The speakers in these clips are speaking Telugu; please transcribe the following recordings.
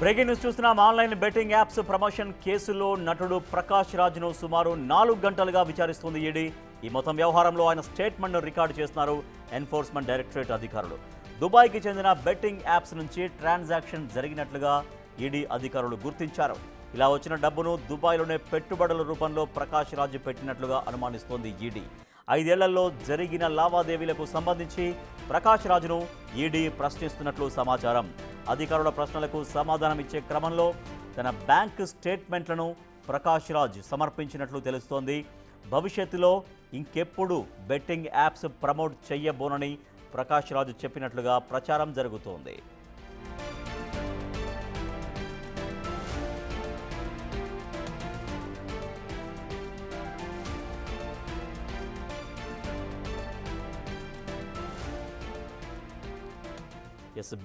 బ్రేకింగ్ న్యూస్ చూస్తున్నాం. ఆన్లైన్ బెట్టింగ్ యాప్స్ ప్రమోషన్ కేసులో నటుడు ప్రకాష్ రాజ్ను సుమారు 4 గంటలుగా విచారిస్తుంది ఈడీ. ఈ మొత్తం వ్యవహారంలో ఆయన స్టేట్మెంట్ను రికార్డు చేస్తున్నారు ఎన్ఫోర్స్మెంట్ డైరెక్టరేట్ అధికారులు. దుబాయ్కి చెందిన బెట్టింగ్ యాప్స్ నుంచి ట్రాన్సాక్షన్ జరిగినట్లుగా ఈడీ అధికారులు గుర్తించారు. ఇలా వచ్చిన డబ్బును దుబాయ్లోనే పెట్టుబడుల రూపంలో ప్రకాష్ రాజ్ పెట్టినట్లుగా అనుమానిస్తోంది ఈడీ. 5 ఏళ్లలో జరిగిన లావాదేవీలకు సంబంధించి ప్రకాష్ రాజ్ను ఈడీ ప్రశ్నిస్తున్నట్లు సమాచారం. అధికారుల ప్రశ్నలకు సమాధానం ఇచ్చే క్రమంలో తన బ్యాంక్ స్టేట్మెంట్లను ప్రకాష్ రాజ్ సమర్పించినట్లు తెలుస్తోంది. భవిష్యత్తులో ఇంకెప్పుడు బెట్టింగ్ యాప్స్ ప్రమోట్ చేయబోనని ప్రకాష్ రాజ్ చెప్పినట్లుగా ప్రచారం జరుగుతోంది.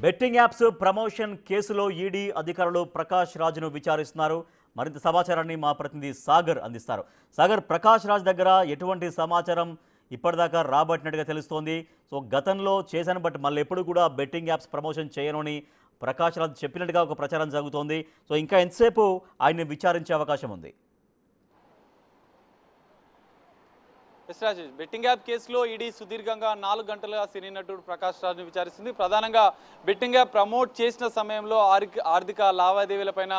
బెట్టింగ్ యాప్స్ ప్రమోషన్ కేసులో ఈడీ అధికారులు ప్రకాష్ రాజ్ను విచారిస్తున్నారు. మరింత సమాచారాన్ని మా ప్రతినిధి సాగర్ అందిస్తారు. సాగర్, ప్రకాష్ రాజ్ దగ్గర ఎటువంటి సమాచారం ఇప్పటిదాకా రాబట్టినట్టుగా తెలుస్తోంది? సో గతంలో చేశాను, బట్ మళ్ళీ ఎప్పుడు కూడా బెట్టింగ్ యాప్స్ ప్రమోషన్ చేయను అని ప్రకాష్ రాజ్ చెప్పినట్టుగా ఒక ప్రచారం జరుగుతోంది. సో ఇంకా ఎంతసేపు ఆయన్ని విచారించే అవకాశం ఉంది? రాజేష్, బెట్టింగ్ యాప్ కేసులో ఈడీ సుదీర్ఘంగా 4 గంటలుగా సినీ నటుడు ప్రకాష్ రాజ్ను విచారిస్తుంది. ప్రధానంగా బెట్టింగ్ యాప్ ప్రమోట్ చేసిన సమయంలో ఆర్థిక లావాదేవీలపైన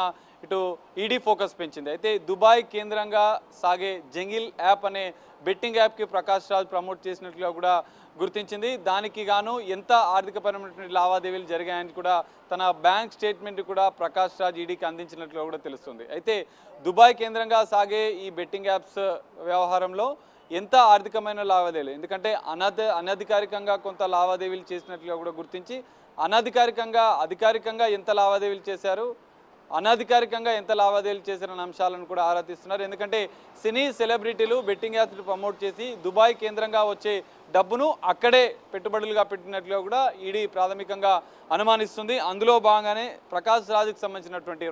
ఇటు ఈడీ ఫోకస్ పెంచింది. అయితే దుబాయ్ కేంద్రంగా సాగే జంగిల్ యాప్ అనే బెట్టింగ్ యాప్కి ప్రకాష్ రాజ్ ప్రమోట్ చేసినట్లుగా కూడా గుర్తించింది. దానికి గాను ఎంత ఆర్థికపరమైనటువంటి లావాదేవీలు జరిగాయని కూడా తన బ్యాంక్ స్టేట్మెంట్ కూడా ప్రకాష్ రాజ్ ఈడీకి అందించినట్లుగా కూడా తెలుస్తుంది. అయితే దుబాయ్ కేంద్రంగా సాగే ఈ బెట్టింగ్ యాప్స్ వ్యవహారంలో ఎంత ఆర్థికమైన లావాదేవీలు, ఎందుకంటే అనధికారికంగా కొంత లావాదేవీలు చేసినట్లుగా కూడా గుర్తించి అధికారికంగా ఎంత లావాదేవీలు చేశారు, అనధికారికంగా ఎంత లావాదేవీలు చేశారన్న అంశాలను కూడా ఆరా తీస్తున్నారు. ఎందుకంటే సినీ సెలబ్రిటీలు బెట్టింగ్ యాప్స్ ప్రమోట్ చేసి దుబాయ్ కేంద్రంగా వచ్చే డబ్బును అక్కడే పెట్టుబడులుగా పెట్టినట్లుగా కూడా ఈడీ ప్రాథమికంగా అనుమానిస్తుంది. అందులో భాగంగానే ప్రకాష్ రాజ్కి సంబంధించినటువంటి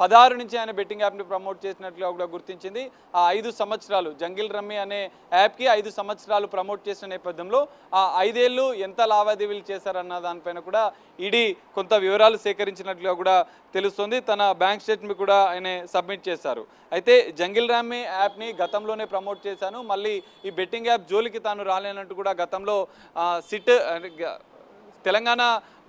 2016 నుంచి ఆయన బెట్టింగ్ యాప్ని ప్రమోట్ చేసినట్లుగా కూడా గుర్తించింది. ఆ 5 సంవత్సరాలు జంగిల్ రమ్మీ అనే యాప్కి 5 సంవత్సరాలు ప్రమోట్ చేసిన నేపథ్యంలో ఆ 5 ఏళ్ళు ఎంత లావాదేవీలు చేశారన్న దానిపైన కూడా ఈడీ కొంత వివరాలు సేకరించినట్లుగా కూడా తెలుస్తుంది. తన బ్యాంక్ స్టేట్మెంట్ కూడా ఆయన సబ్మిట్ చేశారు. అయితే జంగిల్ రమ్మీ యాప్ని గతంలోనే ప్రమోట్ చేశాను, మళ్ళీ ఈ బెట్టింగ్ యాప్ జోలికి తాను రాలేనట్టు కూడా గతంలో తెలంగాణ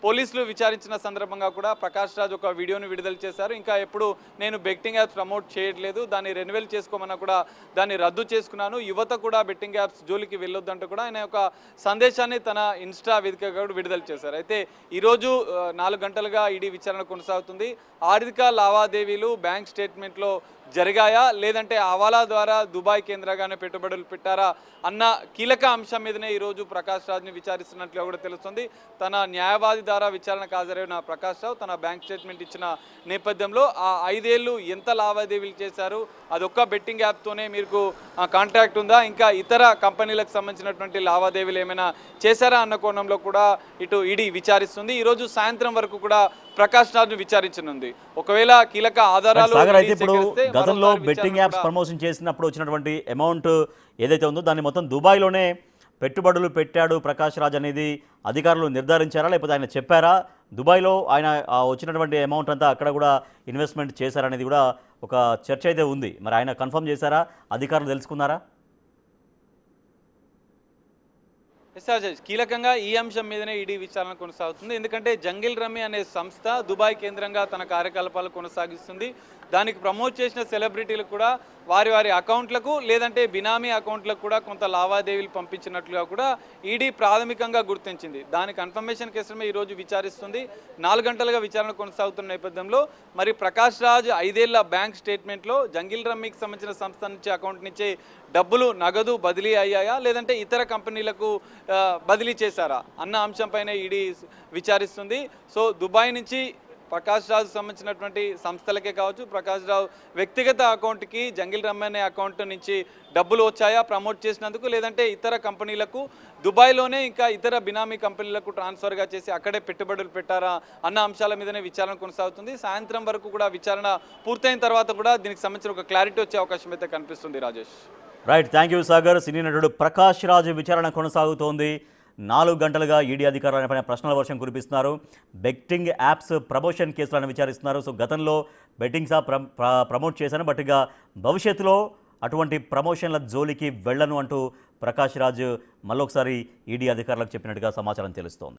పోలీసులు విచారించిన సందర్భంగా కూడా ప్రకాష్ రాజ్ ఒక వీడియోను విడుదల చేశారు. ఇంకా ఎప్పుడు నేను బెట్టింగ్ యాప్స్ ప్రమోట్ చేయట్లేదు, దాన్ని రెన్యువల్ చేసుకోమన్నా కూడా దాన్ని రద్దు చేసుకున్నాను, యువత కూడా బెట్టింగ్ యాప్స్ జోలికి వెళ్ళొద్దంటూ కూడా ఆయన ఒక సందేశాన్ని తన ఇన్స్టా వేదికగా విడుదల చేశారు. అయితే ఈరోజు 4 గంటలుగా ఈడీ విచారణ కొనసాగుతుంది. ఆర్థిక లావాదేవీలు బ్యాంక్ స్టేట్మెంట్లో జరిగాయా, లేదంటే హవాలా ద్వారా దుబాయ్ కేంద్రంగానే పెట్టుబడులు పెట్టారా అన్న కీలక అంశం మీదనే ఈరోజు ప్రకాష్ రాజ్ని విచారిస్తున్నట్లుగా కూడా తెలుస్తుంది. తన న్యాయవాది ద్వారా విచారణకు హాజరైన ప్రకాష్ రాజ్ తన బ్యాంక్ స్టేట్మెంట్ ఇచ్చిన నేపథ్యంలో ఆ 5 ఏళ్ళు ఎంత లావాదేవీలు చేశారు, అదొక్క బెట్టింగ్ యాప్తోనే మీకు కాంట్రాక్ట్ ఉందా, ఇంకా ఇతర కంపెనీలకు సంబంధించినటువంటి లావాదేవీలు ఏమైనా చేశారా అన్న కోణంలో కూడా ఇటు ఈడీ విచారిస్తుంది. ఈరోజు సాయంత్రం వరకు కూడా ప్రకాష్ రాజ్ను విచారించనుంది. ఒకవేళ కీలక ఆధారాలు గతంలో బెట్టింగ్ యాప్స్ ప్రమోషన్ చేసినప్పుడు వచ్చినటువంటి అమౌంట్ ఏదైతే ఉందో దాన్ని మొత్తం దుబాయ్లోనే పెట్టుబడులు పెట్టాడు ప్రకాష్ రాజ్ అనేది అధికారులు నిర్ధారించారా, లేకపోతే ఆయన చెప్పారా? దుబాయ్లో ఆయన వచ్చినటువంటి అమౌంట్ అంతా అక్కడ కూడా ఇన్వెస్ట్మెంట్ చేశారనేది కూడా ఒక చర్చ అయితే ఉంది. మరి ఆయన కన్ఫర్మ్ చేశారా, అధికారులు తెలుసుకున్నారా? కీలకంగా ఈ అంశం మీదనే ఈడీ విచారణ కొనసాగుతుంది. ఎందుకంటే జంగిల్ రమ్మీ అనే సంస్థ దుబాయ్ కేంద్రంగా తన కార్యకలాపాలు కొనసాగిస్తుంది. దానికి ప్రమోట్ చేసిన సెలబ్రిటీలు కూడా వారి అకౌంట్లకు లేదంటే బినామీ అకౌంట్లకు కూడా కొంత లావాదేవీలు పంపించినట్లుగా కూడా ఈడీ ప్రాథమికంగా గుర్తించింది. దాని కన్ఫర్మేషన్ కేసుమే ఈరోజు విచారిస్తుంది. 4 గంటలుగా విచారణ కొనసాగుతున్న నేపథ్యంలో మరి ప్రకాష్ రాజ్ 5 ఏళ్ల బ్యాంక్ స్టేట్మెంట్లో జంగిల్ రమ్మీకి సంబంధించిన సంస్థ నుంచి అకౌంట్ నుంచి డబ్బులు నగదు బదిలీ అయ్యాయా, లేదంటే ఇతర కంపెనీలకు బదిలీ చేశారా అన్న అంశంపైన ఈడీ విచారిస్తుంది. సో దుబాయ్ నుంచి ప్రకాష్ రాజ్ సంబంధించినటువంటి సంస్థలకే కావచ్చు, ప్రకాష్ రాజ్ వ్యక్తిగత అకౌంట్కి జంగిల్ రమ్మీ అనే అకౌంట్ నుంచి డబ్బులు వచ్చాయా ప్రమోట్ చేసినందుకు, లేదంటే ఇతర కంపెనీలకు దుబాయ్లోనే ఇంకా ఇతర బినామీ కంపెనీలకు ట్రాన్స్ఫర్గా చేసి అక్కడే పెట్టుబడులు పెట్టారా అన్న అంశాల మీదనే విచారణ కొనసాగుతుంది. సాయంత్రం వరకు కూడా విచారణ పూర్తయిన తర్వాత కూడా దీనికి సంబంధించిన ఒక క్లారిటీ వచ్చే అవకాశం అయితే కనిపిస్తుంది. Rajesh, right, thank you Sagar. సినీ నటుడు ప్రకాష్ రాజ్ విచారణ కొనసాగుతోంది. 4 గంటలుగా ఈడీ అధికారులపైన ప్రశ్నల వర్షం కురిపిస్తున్నారు. బెట్టింగ్ యాప్స్ ప్రమోషన్ కేసులను విచారిస్తున్నారు. సో గతంలో బెట్టింగ్ షాప్ ప్రమోట్ చేశాను, బట్ ఇక భవిష్యత్తులో అటువంటి ప్రమోషన్ల జోలికి వెళ్ళను అంటూ ప్రకాష్ రాజ్ మళ్ళొకసారి ఈడీ అధికారులకు చెప్పినట్టుగా సమాచారం తెలుస్తోంది.